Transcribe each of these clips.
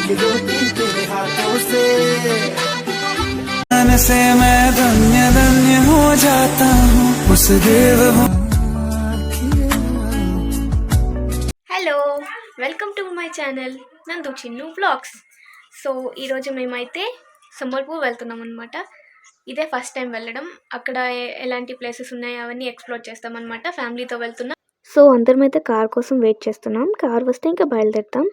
की रोटी तेरे हाथों से मैं धन्य धन्य हो जाता हूँ उस देव hello welcome to my channel నందు చిన్ను వ్లాగ్స్. సో ఈరోజు మేమైతే సంబల్పూర్ వెళ్తున్నాం అనమాట. ఇదే ఫస్ట్ టైం వెళ్ళడం. అక్కడ ఎలాంటి ప్లేసెస్ ఉన్నాయి అవన్నీ ఎక్స్ప్లోర్ చేస్తాం అనమాట. ఫ్యామిలీతో వెళ్తున్నాం. సో అందరం అయితే కార్ కోసం వెయిట్ చేస్తున్నాం. కార్ వస్తే ఇంకా బయలుదేరుతాం.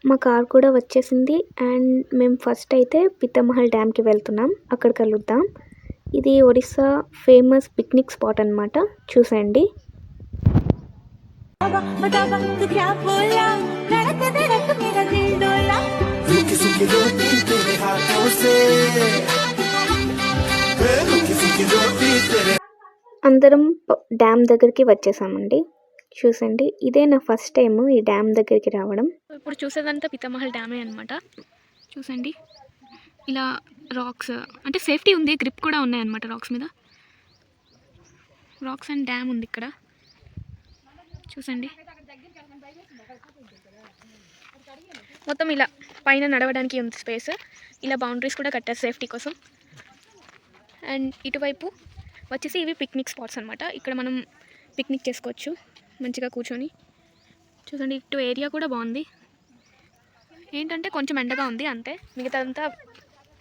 మా కార్ కూడా వచ్చేసింది. అండ్ మేము ఫస్ట్ అయితే పిత్తమహల్ డ్యామ్కి వెళ్తున్నాం. అక్కడ కలుద్దాం. ఇది ఒడిస్సా ఫేమస్ పిక్నిక్ స్పాట్ అనమాట. చూసండి. అందరం డ్యామ్ దగ్గరికి వచ్చేసామండి. చూసండి, ఇదే నా ఫస్ట్ టైం ఈ డ్యామ్ దగ్గరికి రావడం. ఇప్పుడు చూసేదంతా పిత్తమహల్ డ్యామే అనమాట. చూసండి, ఇలా రాక్స్ అంటే సేఫ్టీ ఉంది, గ్రిప్ కూడా ఉన్నాయన్నమాట రాక్స్ మీద. రాక్స్ అండ్ డ్యామ్ ఉంది ఇక్కడ. చూసండి, మొత్తం ఇలా పైన నడవడానికి ఉంది స్పేస్. ఇలా బౌండరీస్ కూడా కట్టారు సేఫ్టీ కోసం. అండ్ ఇటువైపు వచ్చేసి ఇవి పిక్నిక్ స్పాట్స్ అనమాట. ఇక్కడ మనం పిక్నిక్ చేసుకోవచ్చు మంచిగా కూర్చొని. చూడండి, ఇటు ఏరియా కూడా బాగుంది. ఏంటంటే కొంచెం ఎండగా ఉంది అంతే, మిగతాదంతా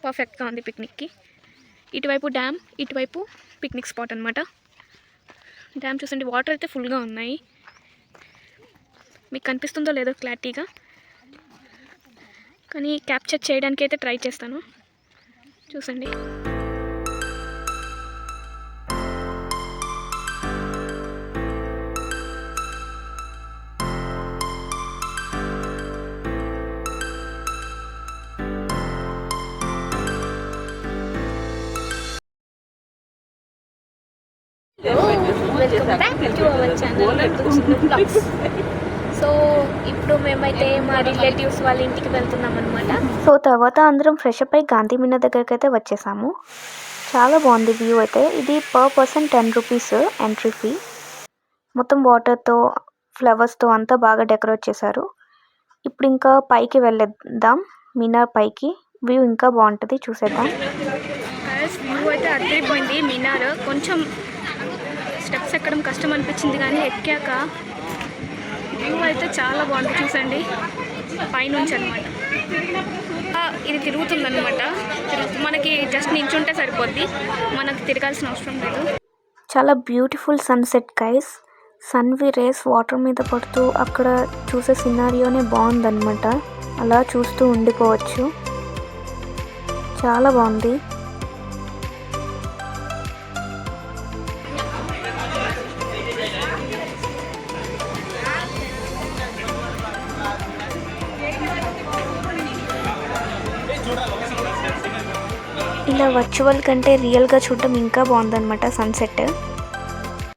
పర్ఫెక్ట్గా ఉంది పిక్నిక్కి. ఇటువైపు డ్యామ్, ఇటువైపు పిక్నిక్ స్పాట్ అనమాట. డ్యామ్ చూసండి, వాటర్ అయితే ఫుల్గా ఉన్నాయి. మీకు కనిపిస్తుందో లేదో క్లారిటీగా, కానీ క్యాప్చర్ చేయడానికి అయితే ట్రై చేస్తాను. చూసండి, సో ఇప్పుడు మేమైతే మా రిలేటివ్స్ వాళ్ళ ఇంటికి వెళ్తున్నాం అనమాట. సో తర్వాత అందరం ఫ్రెష్ అప్ అయి గాంధీ మీనా దగ్గరికి అయితే వచ్చేసాము. చాలా బాగుంది వ్యూ అయితే. ఇది per person 10 rupees entry fee. మొత్తం వాటర్తో ఫ్లవర్స్తో అంతా బాగా డెకరేట్ చేశారు. ఇప్పుడు ఇంకా పైకి వెళ్ళేద్దాం, మినార్ పైకి. వ్యూ ఇంకా బాగుంటుంది, చూసేద్దాం. వ్యూ అయితే అదిరిపోయింది. మినార్ కొంచెం స్టెప్స్ ఎక్కడం కష్టం అనిపించింది, కానీ ఎక్కాక వ్యూ అయితే చాలా బాగుంది. చూసండి, పైనుంచి అనమాట. ఇది తిరుగుతుందన్నమాట. మనకి జస్ట్ నించుంటే సరిపోద్ది, మనకు తిరగాల్సిన అవసరం లేదు. చాలా beautiful sunset guys. Sun rays water మీద పడుతూ అక్కడ చూసే సినారియోనే బాగుందన్నమాట. అలా చూస్తూ ఉండిపోవచ్చు, చాలా బాగుంది. ఇలా వర్చువల్ కంటే రియల్గా చూడటం ఇంకా బాగుందన్నమాట సన్సెట్.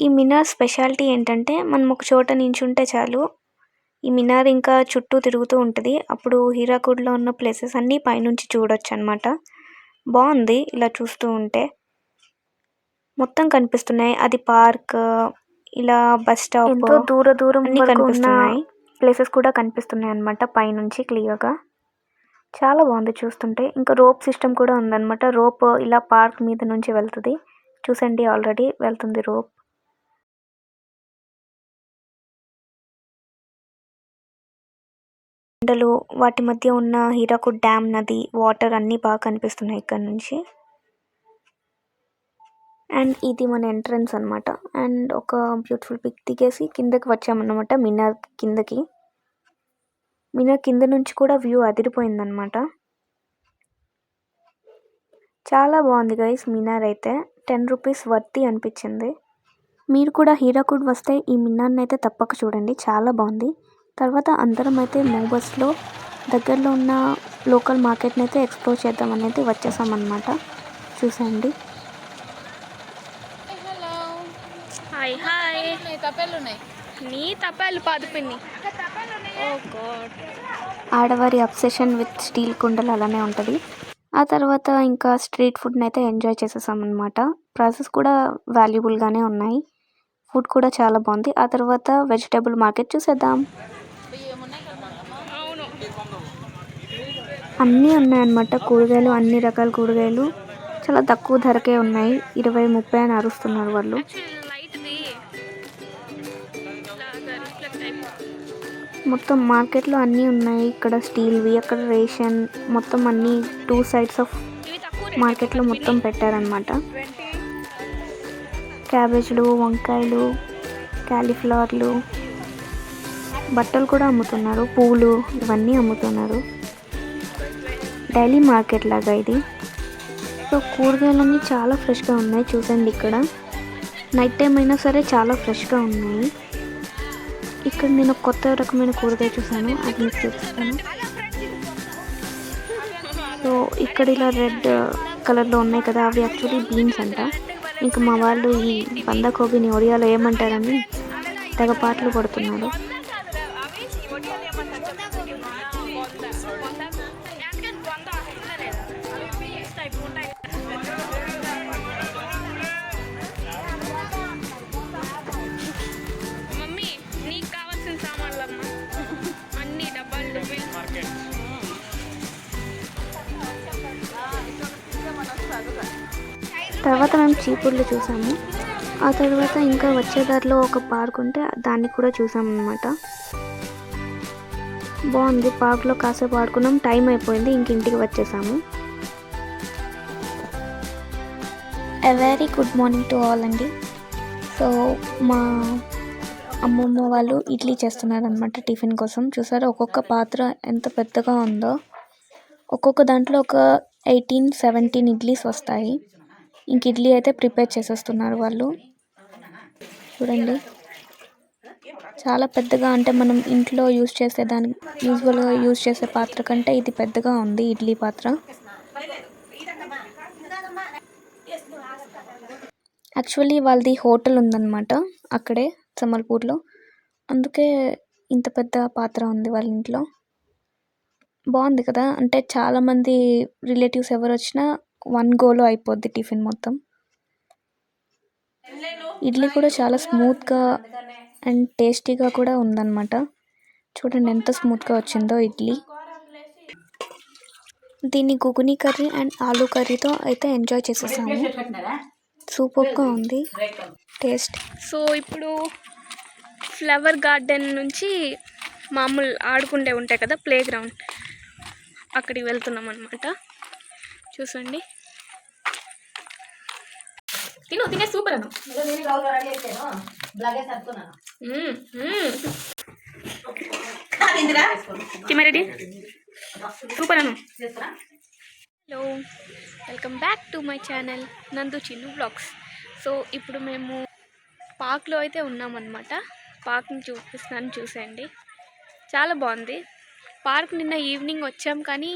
ఈ మినార్ స్పెషాలిటీ ఏంటంటే మనం ఒక చోట నించుంటే చాలు, ఈ మినార్ ఇంకా చుట్టూ తిరుగుతూ ఉంటుంది. అప్పుడు హీరాకుడ్లో ఉన్న ప్లేసెస్ అన్నీ పైనుంచి చూడొచ్చు అనమాట. బాగుంది ఇలా చూస్తూ ఉంటే. మొత్తం కనిపిస్తున్నాయి. అది పార్క్, ఇలా బస్ స్టాప్, ఎంతో దూరం అన్నీ కనిపిస్తున్నాయి. ప్లేసెస్ కూడా కనిపిస్తున్నాయి అనమాట పైనుంచి క్లియర్గా. చాలా బాగుంది చూస్తుంటే. ఇంకా రోప్ సిస్టమ్ కూడా ఉందన్నమాట. రోప్ ఇలా పార్క్ మీద నుంచి వెళ్తుంది. చూసండి, ఆల్రెడీ వెళ్తుంది రోప్. కొండలు, వాటి మధ్య ఉన్న హీరాకుడ్ డ్యామ్, నది, వాటర్ అన్నీ బాగా కనిపిస్తున్నాయి ఇక్కడ నుంచి. అండ్ ఇది మన ఎంట్రన్స్ అనమాట. అండ్ ఒక బ్యూటిఫుల్ పిక్ దిగేసి కిందకి వచ్చామన్నమాట, మినార్ కిందకి. మినార్ కింద నుంచి కూడా వ్యూ అదిరిపోయిందనమాట. చాలా బాగుంది గైస్ మినార్ అయితే. 10 రూపీస్ వర్తి అనిపించింది. మీరు కూడా హీరాకుడ్ వస్తే ఈ మినార్ని అయితే తప్పక చూడండి, చాలా బాగుంది. తర్వాత అందరం అయితే మూబస్లో దగ్గరలో ఉన్న లోకల్ మార్కెట్ని అయితే ఎక్స్ప్లోర్ చేద్దామని అయితే వచ్చేసామన్నమాట. చూసండి. Hi hi. నీ తపాలు పాదుపిన్ని. ఆడవారి అబ్సెషన్ విత్ స్టీల్ కుండలు అలానే ఉంటుంది. ఆ తర్వాత ఇంకా స్ట్రీట్ ఫుడ్ని అయితే ఎంజాయ్ చేసేసామన్నమాట. ప్రైసెస్ కూడా వాల్యుబుల్గానే ఉన్నాయి. ఫుడ్ కూడా చాలా బాగుంది. ఆ తర్వాత వెజిటేబుల్ మార్కెట్ చూసేద్దాం. అన్నీ ఉన్నాయన్నమాట. కూరగాయలు, అన్ని రకాల కూరగాయలు చాలా తక్కువ ధరకే ఉన్నాయి. 20-30 అని అరుస్తున్నారు వాళ్ళు. మొత్తం మార్కెట్లో అన్నీ ఉన్నాయి. ఇక్కడ స్టీల్వి, అక్కడ రేషన్, మొత్తం అన్నీ 2 సైడ్స్ ఆఫ్ మార్కెట్లో మొత్తం పెట్టారనమాట. క్యాబేజ్లు, వంకాయలు, క్యాలీఫ్లవర్లు, బట్టలు కూడా అమ్ముతున్నారు, పూలు ఇవన్నీ అమ్ముతున్నారు. డైలీ మార్కెట్ లాగా ఇది. సో కూరగాయలన్నీ చాలా ఫ్రెష్గా ఉన్నాయి. చూడండి ఇక్కడ నైట్ టైం అయినా సరే చాలా ఫ్రెష్గా ఉన్నాయి. ఇక్కడ నేను కొత్త రకమైన కూరగాయ చూసాను, అది మీకు చూపిస్తాను. సో ఇక్కడ ఇలా రెడ్ కలర్లో ఉన్నాయి కదా, అవి యాక్చువల్లీ బీన్స్ అంట. ఇంకా మా వాళ్ళు ఈ బందకోబిని ఒడియాలో ఏమంటారని తెగ పాటలు పడుతున్నారు. తర్వాత మేము చీపుర్లు చూసాము. ఆ తర్వాత ఇంకా వచ్చే దారిలో ఒక పార్క్ ఉంటే దాన్ని కూడా చూసామన్నమాట. బాగుంది. పార్క్లో కాసేపు ఆడుకున్నాం, టైం అయిపోయింది, ఇంక ఇంటికి వచ్చేసాము. A very good morning to all అండి. సో మా అమ్మమ్మ వాళ్ళు ఇడ్లీ చేస్తున్నారు అనమాట టిఫిన్ కోసం. చూసారా ఒక్కొక్క పాత్ర ఎంత పెద్దగా ఉందో. ఒక్కొక్క దాంట్లో ఒక 18-17 ఇడ్లీస్ వస్తాయి. ఇంక ఇడ్లీ అయితే ప్రిపేర్ చేసేస్తున్నారు వాళ్ళు. చూడండి చాలా పెద్దగా, అంటే మనం ఇంట్లో యూజువల్గా యూజ్ చేసే పాత్ర కంటే ఇది పెద్దగా ఉంది ఇడ్లీ పాత్ర. యాక్చువల్లీ వాళ్ళది హోటల్ ఉందన్నమాట అక్కడే సమల్పూర్లో, అందుకే ఇంత పెద్ద పాత్ర ఉంది వాళ్ళ ఇంట్లో. బాగుంది కదా, అంటే చాలామంది రిలేటివ్స్ ఎవరు వచ్చినా 1 గోలో అయిపోద్ది టిఫిన్ మొత్తం. ఇడ్లీ కూడా చాలా స్మూత్గా అండ్ టేస్టీగా కూడా ఉందన్నమాట. చూడండి ఎంత స్మూత్గా వచ్చిందో ఇడ్లీ. దీన్ని గుగుని కర్రీ అండ్ ఆలూ కర్రీతో అయితే ఎంజాయ్ చేసేసాము. సూపర్గా ఉంది టేస్ట్. సో ఇప్పుడు ఫ్లవర్ గార్డెన్ నుంచి మామూలు ఆడుకుంటే ఉంటాయి కదా ప్లే గ్రౌండ్, అక్కడికి వెళ్తున్నాం అనమాట. చూసండి తినే సూపర్ అన్న తిమ్మారెడ్డి సూపర్ అన్న. Hello, welcome back to my channel నందు చిన్ను బ్లాగ్స్. సో ఇప్పుడు మేము పార్క్లో అయితే ఉన్నామన్నమాట. పార్క్ని చూపిస్తాను, చూసేయండి. చాలా బాగుంది పార్క్. నిన్న ఈవినింగ్ వచ్చాం కానీ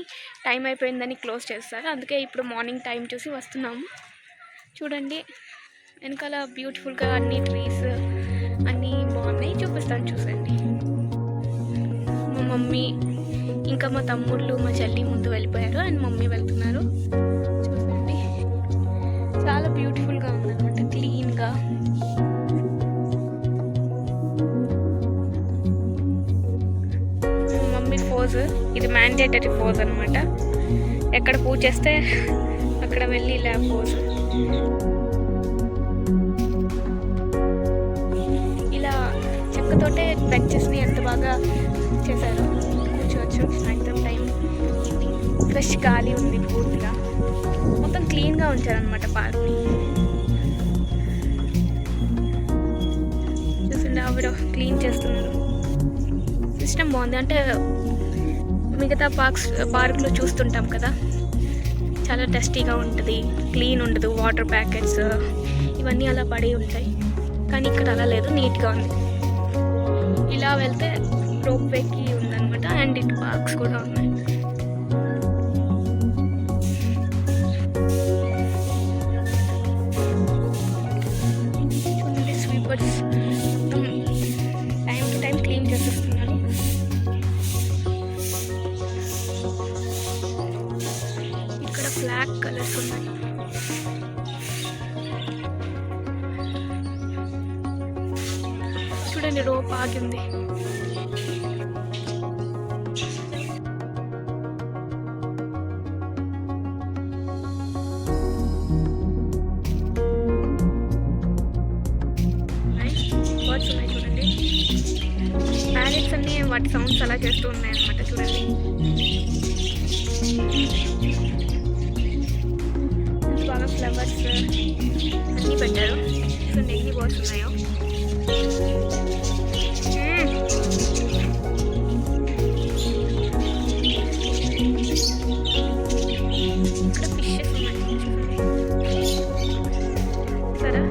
టైం అయిపోయిందని క్లోజ్ చేస్తారు, అందుకే ఇప్పుడు మార్నింగ్ టైం చూసి వస్తున్నాము. చూడండి వెనకాల బ్యూటిఫుల్గా అన్ని ట్రీస్ అన్నీ బాగున్నాయి, చూపిస్తాను చూసండి. మా మమ్మీ ఇంకా మా తమ్ముళ్ళు మా చెల్లి ముందు వెళ్ళిపోయారు అండ్ మమ్మీ వెళ్తున్నారు. చూడండి చాలా బ్యూటిఫుల్గా ఉందన్నమాట, క్లీన్గా. మమ్మీ పోజ్, ఇది మ్యాండేటరీ పోజ్ అనమాట. ఎక్కడ పూజ చేస్తే అక్కడ వెళ్ళి ఇలా పోజ్. ఇలా చెక్కతోటే బెంచెస్ని ఎంత బాగా చేశారో. కూర్చోవచ్చు సాయంత్రం టైం, ఫ్రెష్ గాలి ఉంది పూర్తిగా. మొత్తం క్లీన్గా ఉంచారనమాట పార్క్ని. చూసిండి ఆవిడ క్లీన్ చేస్తున్నారు. సిస్టమ్ బాగుంది. అంటే మిగతా పార్క్లో చూస్తుంటాం కదా, చాలా డస్టీగా ఉంటుంది, క్లీన్ ఉండదు, వాటర్ ప్యాకెట్స్ ఇవన్నీ అలా పడి ఉంటాయి. కానీ ఇక్కడ అలా లేదు, నీట్గా ఉంది. ఇలా వెళ్తే రోప్ వేకి ఉందన్నమాట అండ్ ఇటు పార్క్స్ కూడా ఉన్నాయి. చూడండి sweepers time to time clean చేసేస్తున్నారు. ఇక్కడ బ్లాక్ కలర్స్ ఉన్నాయి. చూడండి రోప్ ఆగింది. వాటి సౌండ్స్ అలా చేస్తూ ఉన్నాయన్నమాట. చూడండి బాగా ఫ్లవర్స్ అన్నీ పెట్టారు. చూడండి ఎన్ని బర్డ్స్ ఉన్నాయో. ఇక్కడ ఫిషెస్ ఉన్నాయి సరే.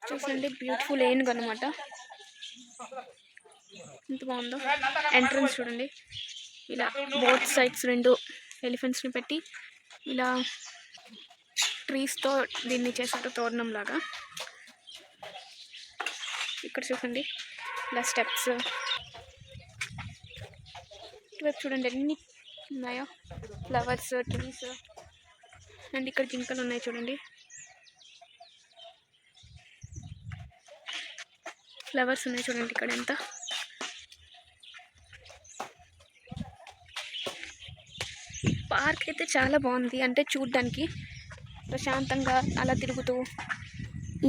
చూసండి బ్యూటిఫుల్ ఏనుగు అనమాట. ఎంత బాగుందో. ఎంట్రన్స్ చూడండి, ఇలా బోత్ సైడ్స్ 2 ఎలిఫెంట్స్ని పెట్టి ఇలా ట్రీస్తో దీన్ని చేశారు తోరణం లాగా. ఇక్కడ చూడండి ఇలా స్టెప్స్. ఇటువైపు చూడండి ఎన్ని ఉన్నాయో ఫ్లవర్స్, ట్రీస్. అండ్ ఇక్కడ జింకలు ఉన్నాయి చూడండి. ఫ్లవర్స్ ఉన్నాయి చూడండి ఇక్కడ ఎంత. పార్క్ అయితే చాలా బాగుంది, అంటే చూడ్డానికి ప్రశాంతంగా అలా తిరుగుతూ.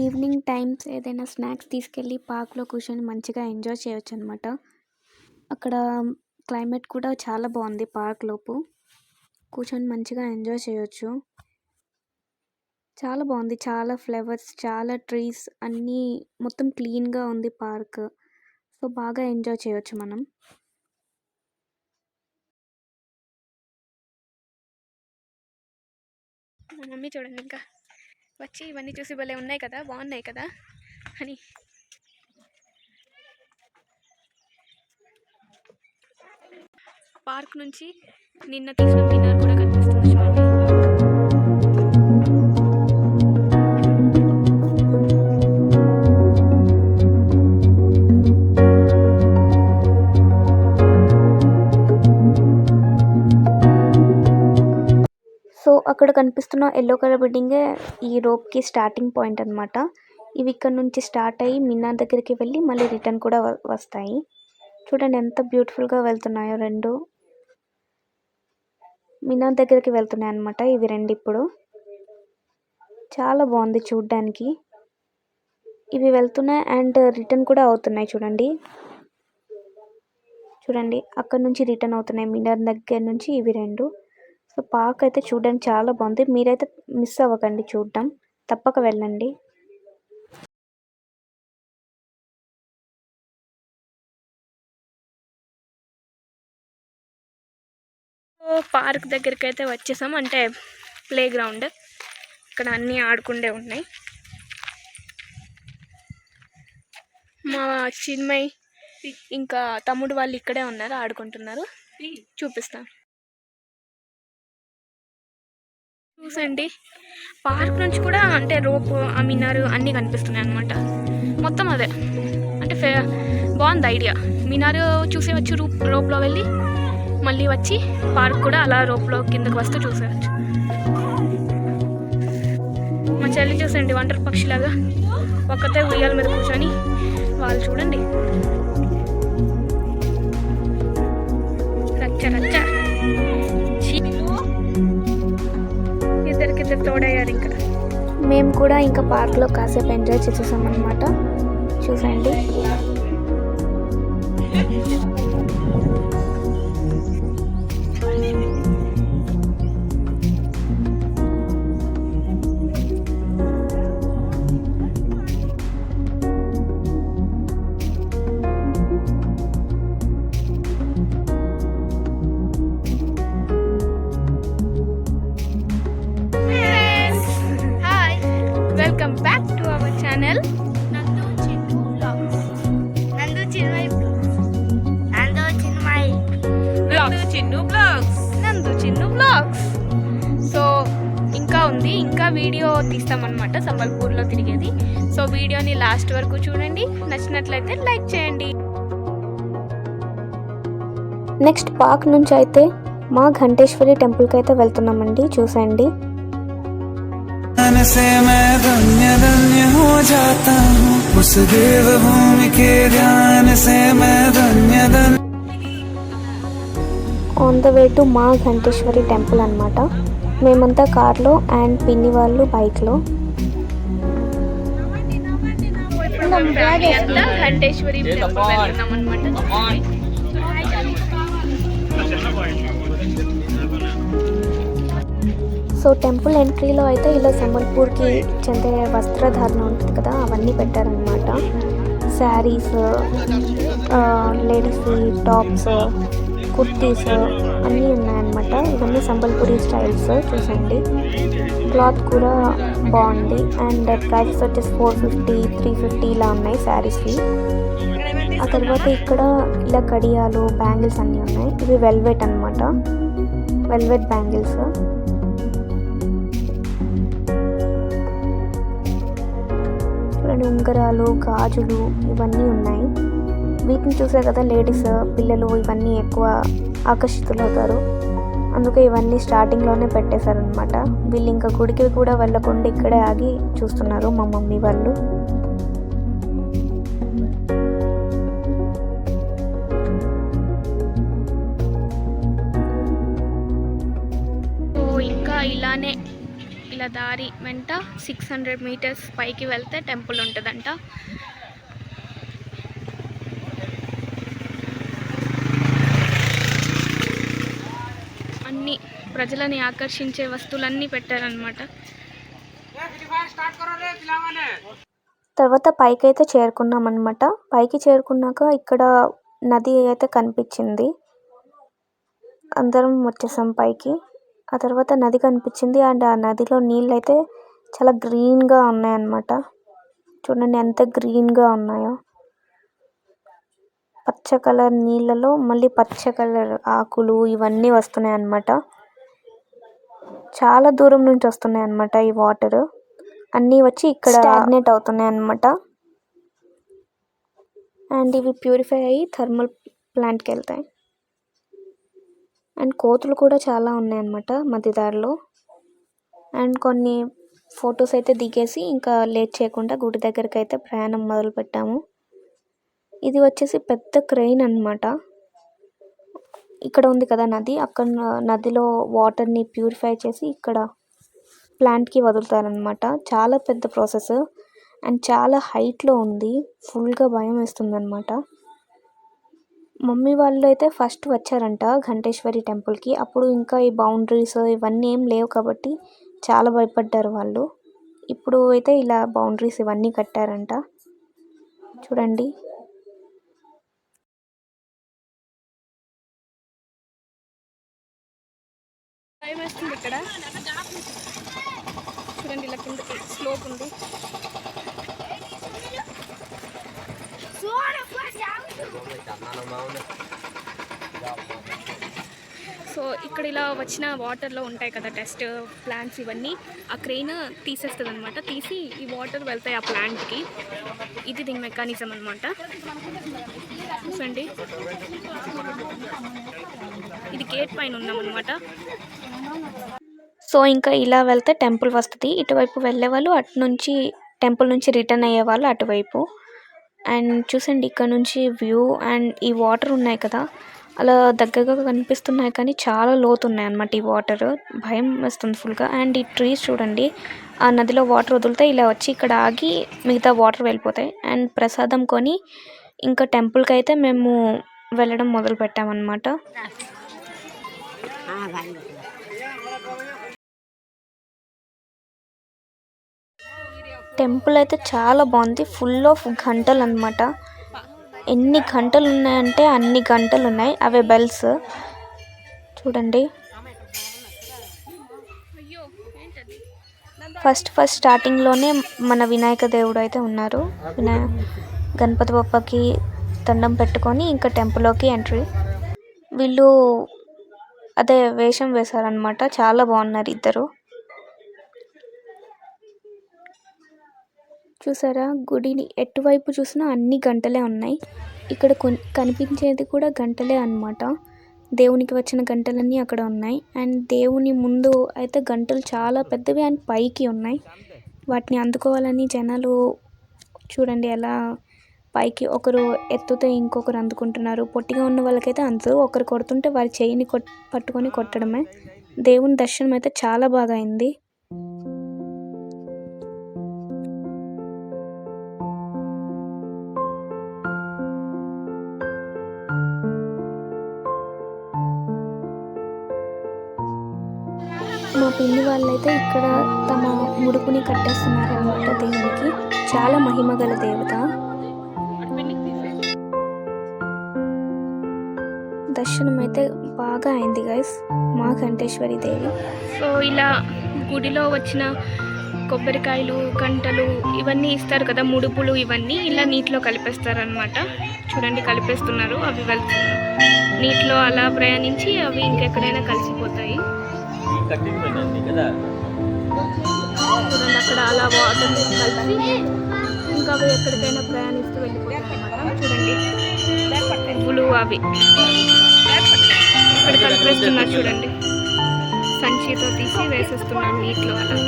ఈవినింగ్ టైమ్స్ ఏదైనా స్నాక్స్ తీసుకెళ్ళి పార్క్లో కూర్చొని మంచిగా ఎంజాయ్ చేయొచ్చు అనమాట. అక్కడ క్లైమేట్ కూడా చాలా బాగుంది. పార్క్ లోపు కూర్చొని మంచిగా ఎంజాయ్ చేయొచ్చు. చాలా బాగుంది. చాలా ఫ్లవర్స్, చాలా ట్రీస్, అన్నీ మొత్తం క్లీన్గా ఉంది పార్క్. సో బాగా ఎంజాయ్ చేయొచ్చు మనం. మా మమ్మీ చూడండి ఇంకా వచ్చి ఇవన్నీ చూసి భలే ఉన్నాయి కదా, బాగున్నాయి కదా అని. పార్క్ నుంచి నిన్న తీసిన మినార్ కూడా కనిపిస్తుంది చూడండి. సో అక్కడ కనిపిస్తున్న ఎల్లో కలర్ బిల్డింగే ఈ రోప్కి స్టార్టింగ్ పాయింట్ అనమాట. ఇవి ఇక్కడ నుంచి స్టార్ట్ అయ్యి మినార్ దగ్గరికి వెళ్ళి మళ్ళీ రిటర్న్ కూడా వస్తాయి. చూడండి ఎంత బ్యూటిఫుల్గా వెళ్తున్నాయో. 2 మినార్ దగ్గరికి వెళ్తున్నాయి అనమాట ఇవి 2. ఇప్పుడు చాలా బాగుంది చూడ్డానికి. ఇవి వెళ్తున్నాయి అండ్ రిటర్న్ కూడా అవుతున్నాయి చూడండి. చూడండి అక్కడ నుంచి రిటర్న్ అవుతున్నాయి మినార్ దగ్గర నుంచి ఇవి 2. సో పార్క్ అయితే చూడడానికి చాలా బాగుంది. మీరైతే మిస్ అవ్వకండి చూడడం, తప్పక వెళ్ళండి. పార్క్ దగ్గరికి అయితే వచ్చేసాం, అంటే ప్లే గ్రౌండ్. ఇక్కడ అన్నీ ఆడుకుండే ఉన్నాయి. మా చిన్మయ్ ఇంకా తమ్ముడు వాళ్ళు ఇక్కడే ఉన్నారు, ఆడుకుంటున్నారు. చూపిస్తాను చూసండి. పార్క్ నుంచి కూడా అంటే రోప్, ఆ మినారు అన్నీ కనిపిస్తున్నాయి అనమాట. మొత్తం అదే, అంటే బాగుంది ఐడియా. మినారు చూసేవచ్చు, రోప్లో వెళ్ళి మళ్ళీ వచ్చి పార్క్ కూడా అలా రోప్లో కిందకు వస్తూ చూసేవచ్చు. మా చెల్లి చూసండి ఒంటరి పక్షిలాగా ఒక్కతే ఉయ్యాల మీద కూర్చొని. వాళ్ళు చూడండి రచ్చ రచ్చ. ఇద్దరికిద్దరు తోడయ్యారు. ఇంకా మేము కూడా ఇంకా పార్క్లో కాసేపు ఎంజాయ్ చేసేసాం అనమాట. చూసండి welcome back to our channel నందు చిన్ను బ్లాగ్స్. నందు చిన్మయ్ బ్లాగ్స్. సో ఇంకా ఉంది, ఇంకా వీడియో తీస్తామన్నమాట సంబల్పూర్లో తిరిగేది. సో వీడియోని లాస్ట్ వరకు చూడండి, నచ్చినట్లయితే లైక్ చేయండి. నెక్స్ట్ పార్క్ నుంచి అయితే మా ఘంటేశ్వరి టెంపుల్కి అయితే వెళ్తున్నామండి. చూసండి से मैं धन्य धन्य हो जाता हूँ, उस देवभूमि के ध्यान से मैं धन्य धन्य. ఆన్ ద వే టు మా ఘంటేశ్వరి టెంపుల్ అనమాట. మేమంతా కార్లో అండ్ పిన్ని వాళ్ళు బైక్లో. ఘంటేశ్వరి టెంపుల్ వెళ్తున్నాం అనమాట. సో టెంపుల్ ఎంట్రీలో అయితే ఇలా సంబల్పూర్కి చెందే వస్త్రధారణ ఉంటుంది కదా, అవన్నీ పెట్టారనమాట. శారీస్, లేడీస్ టాప్స్, కుర్తీస్ అన్నీ ఉన్నాయన్నమాట. ఇవన్నీ సంబల్పూరి స్టైల్స్ చూసండి. క్లాత్ కూడా బాగుంది అండ్ ప్రైసెస్ వచ్చేసి 450, 350 ఇలా ఉన్నాయి శారీస్కి. ఆ తర్వాత ఇక్కడ ఇలా కడియాలు, బ్యాంగిల్స్ అన్నీ ఉన్నాయి. ఇవి వెల్వెట్ అనమాట, వెల్వెట్ బ్యాంగిల్స్. చూడండి, ఉంగరాలు, గాజులు ఇవన్నీ ఉన్నాయి. వీటిని చూసే కదా లేడీస్, పిల్లలు ఇవన్నీ ఎక్కువ ఆకర్షితులవుతారు. అందుకే ఇవన్నీ స్టార్టింగ్లోనే పెట్టేశారనమాట. వీళ్ళు ఇంకా గుడికి కూడా వెళ్ళకుండా ఇక్కడే ఆగి చూస్తున్నారు మా మమ్మీ వాళ్ళు. ఇంకా ఇలానే ఇలా దారి వెంట 600 మీటర్స్ పైకి వెళ్తే టెంపుల్ ఉంటుందంట. అన్ని ప్రజలని ఆకర్షించే వస్తువులన్నీ పెట్టారనమాట. తర్వాత పైకి అయితే చేరుకున్నాం అనమాట. పైకి చేరుకున్నాక ఇక్కడ నది అయితే కనిపించింది. అందరం వచ్చేసాం పైకి. ఆ తర్వాత నది కనిపించింది అండ్ ఆ నదిలో నీళ్ళు అయితే చాలా గ్రీన్గా ఉన్నాయన్నమాట. చూడండి ఎంత గ్రీన్గా ఉన్నాయో. పచ్చ కలర్ నీళ్ళలో మళ్ళీ పచ్చ కలర్ ఆకులు ఇవన్నీ వస్తున్నాయి అన్నమాట. చాలా దూరం నుంచి వస్తున్నాయి అన్నమాట ఈ వాటర్. అన్నీ వచ్చి ఇక్కడ స్టాగ్నేట్ అవుతున్నాయి అన్నమాట. అండ్ ఇవి ప్యూరిఫై అయ్యి థర్మల్ ప్లాంట్కి వెళ్తాయి. అండ్ కోతులు కూడా చాలా ఉన్నాయన్నమాట మధ్యదారిలో. అండ్ కొన్ని ఫొటోస్ అయితే దిగేసి ఇంకా లేట్ చేయకుండా గుడి దగ్గరికి అయితే ప్రయాణం మొదలు పెట్టాము. ఇది వచ్చేసి పెద్ద క్రెయిన్ అన్నమాట. ఇక్కడ ఉంది కదా నది, అక్కడ నదిలో వాటర్ని ప్యూరిఫై చేసి ఇక్కడ ప్లాంట్కి వదులుతారనమాట. చాలా పెద్ద ప్రాసెస్ అండ్ చాలా హైట్లో ఉంది. ఫుల్గా భయం వేస్తుంది అనమాట. మమ్మీ వాళ్ళు అయితే ఫస్ట్ వచ్చారంట ఘంటేశ్వరి టెంపుల్కి. అప్పుడు ఇంకా ఈ బౌండరీస్ ఇవన్నీ ఏం లేవు కాబట్టి చాలా భయపడ్డారు వాళ్ళు. ఇప్పుడు అయితే ఇలా బౌండరీస్ ఇవన్నీ కట్టారంట. చూడండి, భయం వేస్తుంది ఇక్కడ. చూడండి ఇలా కిందకి స్లోప్ ఉంది. సో ఇక్కడ ఇలా వచ్చిన వాటర్లో ఉంటాయి కదా టెస్ట్ ప్లాంట్స్ ఇవన్నీ, ఆ క్రెయిన్ తీసేస్తుంది అనమాట. తీసి ఈ వాటర్ వెళ్తాయి ఆ ప్లాంట్కి. ఇది దీని మెకానిజం అనమాట. చూసండి, ఇది గేట్ పైన ఉన్నామన్నమాట. సో ఇంకా ఇలా వెళ్తే టెంపుల్ వస్తుంది. ఇటువైపు వెళ్ళే వాళ్ళు అటు నుంచి, టెంపుల్ నుంచి రిటర్న్ అయ్యే వాళ్ళు అటువైపు. అండ్ చూసండి ఇక్కడ నుంచి వ్యూ. అండ్ ఈ వాటర్ ఉన్నాయి కదా అలా దగ్గరగా కనిపిస్తున్నాయి కానీ చాలా లోతు ఉన్నాయి అన్నమాట ఈ వాటర్. భయం వేస్తుంది ఫుల్గా. అండ్ ఈ ట్రీస్ చూడండి, ఆ నదిలో వాటర్ వదిలితే ఇలా వచ్చి ఇక్కడ ఆగి మిగతా వాటర్ వెళ్ళిపోతాయి. అండ్ ప్రసాదం కొని ఇంకా టెంపుల్కి అయితే మేము వెళ్ళడం మొదలు పెట్టామన్నమాట. టెంపుల్ అయితే చాలా బాగుంది. ఫుల్ ఆఫ్ గంటలు అన్నమాట. ఎన్ని గంటలు ఉన్నాయంటే అన్ని గంటలు ఉన్నాయి. అవే బెల్స్ చూడండి. ఫస్ట్ స్టార్టింగ్లోనే మన వినాయక దేవుడు అయితే ఉన్నారు. గణపతి బప్పకి దండం పెట్టుకొని ఇంకా టెంపుల్లోకి ఎంట్రీ. వీళ్ళు అదే వేషం వేశారనమాట. చాలా బాగున్నారు ఇద్దరు. చూసారా, గుడిని ఎటువైపు చూసినా అన్ని గంటలే ఉన్నాయి. ఇక్కడ కనిపించేది కూడా గంటలే అన్నమాట. దేవునికి వచ్చిన గంటలన్నీ అక్కడ ఉన్నాయి. అండ్ దేవుని ముందు అయితే గంటలు చాలా పెద్దవి అండ్ పైకి ఉన్నాయి. వాటిని అందుకోవాలని జనాలు చూడండి ఎలా పైకి ఒకరు ఎత్తుతే ఇంకొకరు అందుకుంటున్నారు. పొట్టిగా ఉన్న వాళ్ళకైతే అందరూ ఒకరు కొడుతుంటే వారి చెయ్యిని పట్టుకొని కొట్టడమే. దేవుని దర్శనం అయితే చాలా బాగా అయింది. మా పిన్ని వాళ్ళైతే ఇక్కడ తమ ముడుపుని కట్టేస్తున్నారనమాట దేవునికి. చాలా మహిమ గల దేవత. దర్శనం అయితే బాగా అయింది గైస్, మా ఘంటేశ్వరి దేవి. సో ఇలా గుడిలో వచ్చిన కొబ్బరికాయలు, గంటలు ఇవన్నీ ఇస్తారు కదా, ముడుపులు ఇవన్నీ ఇలా నీటిలో కలిపేస్తారనమాట. చూడండి కలిపేస్తున్నారు. అవి వెళ్తున్నారు నీటిలో, అలా ప్రయాణించి అవి ఇంకెక్కడైనా కలిసిపోతాయి. చూడండి అక్కడ అలా వాటర్ కలిసి ఇంకా అవి ఎక్కడికైనా ప్రయాణిస్తూ వెళ్ళిపోతాయి అన్నమాట. చూడండి పువ్వులు అవి ఇక్కడ కలిపేస్తున్నారు. చూడండి సంచితో తీసి వేసేస్తున్నారు నీటిలో అలా.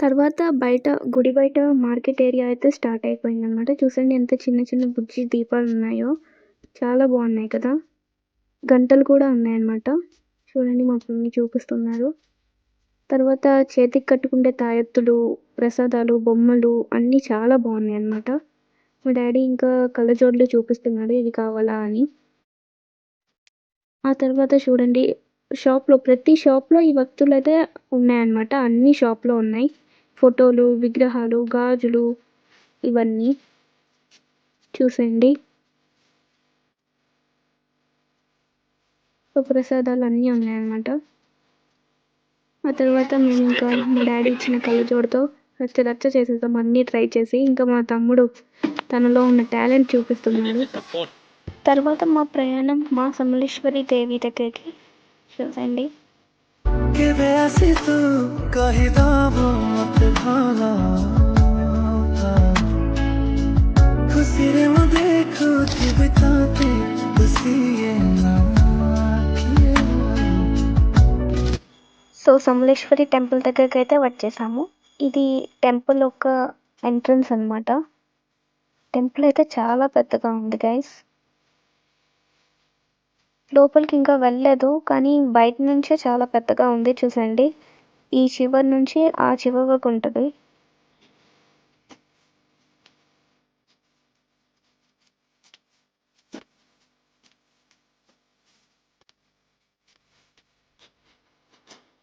తర్వాత గుడి బయట మార్కెట్ ఏరియా అయితే స్టార్ట్ అయిపోయిందనమాట. చూసండి ఎంత చిన్న చిన్న బుజ్జి దీపాలు ఉన్నాయో, చాలా బాగున్నాయి కదా. గంటలు కూడా ఉన్నాయన్నమాట. చూడండి మా పిన్ని చూపిస్తున్నారు. తర్వాత చేతికి కట్టుకుంటే తాయెత్తులు, ప్రసాదాలు, బొమ్మలు అన్నీ చాలా బాగున్నాయి అన్నమాట. మా డాడీ ఇంకా కళ్ళజోడులు చూపిస్తున్నాడు ఇది కావాలా అని. ఆ తర్వాత చూడండి ప్రతి షాప్లో ఈ వస్తువులు అయితే ఉన్నాయన్నమాట. అన్ని షాప్లో ఉన్నాయి. ఫోటోలు, విగ్రహాలు, గాజులు ఇవన్నీ చూసండి. ప్రసాదాలు అన్నీ ఉన్నాయన్నమాట. ఆ తర్వాత మేము ఇంకా మా డాడీ ఇచ్చిన కళ్ళజోడుతో రచ్చ చేసేసాం అన్నీ ట్రై చేసి. ఇంకా మా తమ్ముడు తనలో ఉన్న టాలెంట్ చూపిస్తున్నాడు. తర్వాత మా ప్రయాణం మా సమలేశ్వరి దేవి దగ్గరికి. చూసండి సో సమలేశ్వరి టెంపుల్ దగ్గరికి అయితే వచ్చేసాము. ఇది టెంపుల్ ఒక ఎంట్రన్స్ అన్నమాట. టెంపుల్ అయితే చాలా పెద్దగా ఉంది గైస్. లోపలికి ఇంకా వెళ్ళలేదు కానీ బయట నుంచే చాలా పెద్దగా ఉంది. చూసండి ఈ చివరి నుంచి ఆ చివరి వరకు ఉంటుంది.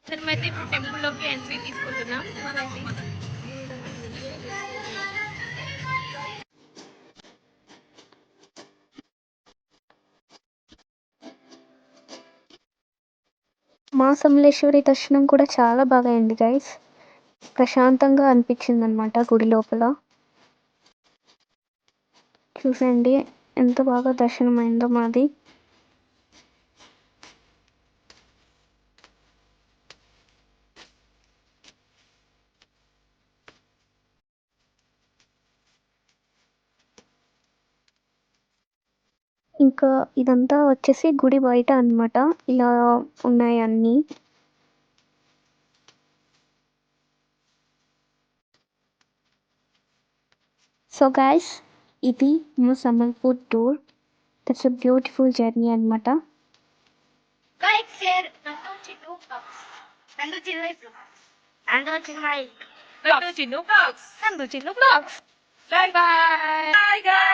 మనమైతే ఇప్పుడు టెంపుల్లోకి ఎంట్రీ తీసుకుంటున్నాం. మా సమలేశ్వరి దర్శనం కూడా చాలా బాగా అయింది గైస్. ప్రశాంతంగా అనిపించింది అనమాట గుడి లోపల. చూసండి ఎంత బాగా దర్శనం అయిందో మాది. ఇంకా ఇదంతా వచ్చేసి గుడి బయట అన్నమాట. ఇలా ఉన్నాయి అన్నీ. సో గైస్ ఇది మా Sambalpur tour. That's a beautiful journey అన్నమాట. Bye bye.